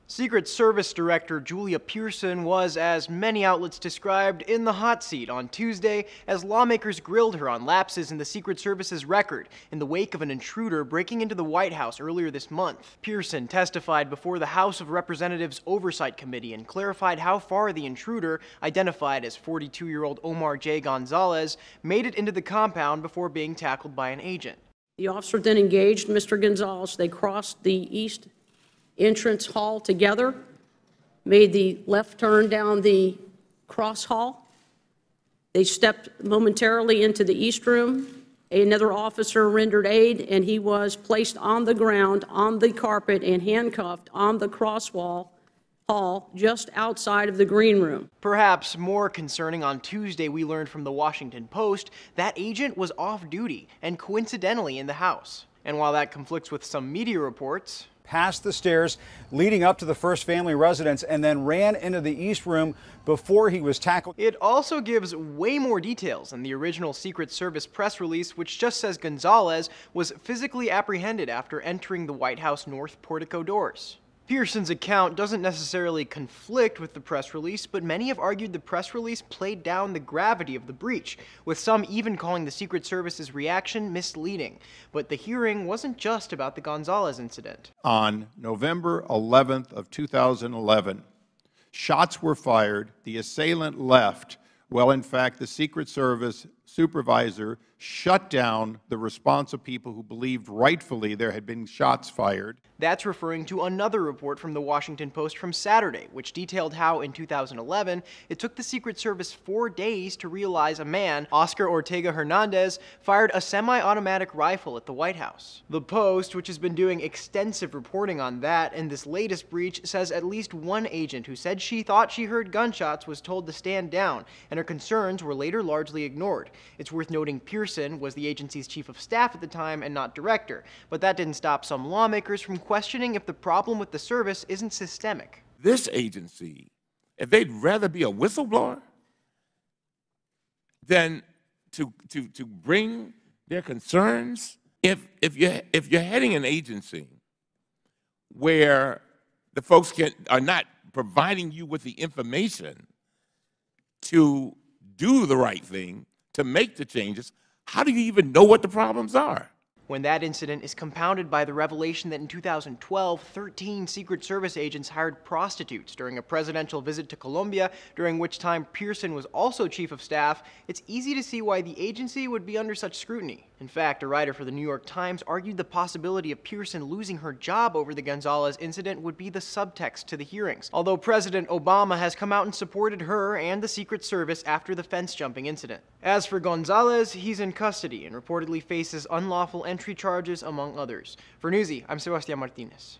Secret Service Director Julia Pierson was, as many outlets described, in the hot seat on Tuesday as lawmakers grilled her on lapses in the Secret Service's record in the wake of an intruder breaking into the White House earlier this month. Pierson testified before the House of Representatives Oversight Committee and clarified how far the intruder, identified as 42-year-old Omar J. Gonzalez, made it into the compound before being tackled by an agent. The officer then engaged Mr. Gonzalez. They crossed the east entrance hall together, made the left turn down the cross hall. They stepped momentarily into the east room. Another officer rendered aid, and he was placed on the ground, on the carpet, and handcuffed on the cross hall just outside of the green room. Perhaps more concerning, on Tuesday we learned from the Washington Post that agent was off duty and coincidentally in the house. And while that conflicts with some media reports, past the stairs leading up to the first family residence and then ran into the east room before he was tackled. It also gives way more details than the original Secret Service press release, which just says Gonzalez was physically apprehended after entering the White House north portico doors. Pierson's account doesn't necessarily conflict with the press release, but many have argued the press release played down the gravity of the breach, with some even calling the Secret Service's reaction misleading. But the hearing wasn't just about the Gonzalez incident. On November 11th of 2011, shots were fired, the assailant left. Well, in fact, the Secret Service supervisor shut down the response of people who believed rightfully there had been shots fired. That's referring to another report from the Washington Post from Saturday, which detailed how in 2011 it took the Secret Service 4 days to realize a man, Oscar Ortega Hernandez, fired a semi-automatic rifle at the White House. The Post, which has been doing extensive reporting on that and this latest breach, says at least one agent who said she thought she heard gunshots was told to stand down, and her concerns were later largely ignored. It's worth noting Pierson was the agency's chief of staff at the time and not director, but that didn't stop some lawmakers from questioning if the problem with the service isn't systemic. This agency, if they'd rather be a whistleblower than to bring their concerns, if you're heading an agency where the folks are not providing you with the information to do the right thing, to make the changes, how do you even know what the problems are? When that incident is compounded by the revelation that in 2012, 13 Secret Service agents hired prostitutes during a presidential visit to Colombia, during which time Pierson was also chief of staff, it's easy to see why the agency would be under such scrutiny. In fact, a writer for the New York Times argued the possibility of Pierson losing her job over the Gonzalez incident would be the subtext to the hearings, although President Obama has come out and supported her and the Secret Service after the fence-jumping incident. As for Gonzalez, he's in custody and reportedly faces unlawful entry charges, among others. For Newsy, I'm Sebastián Martínez.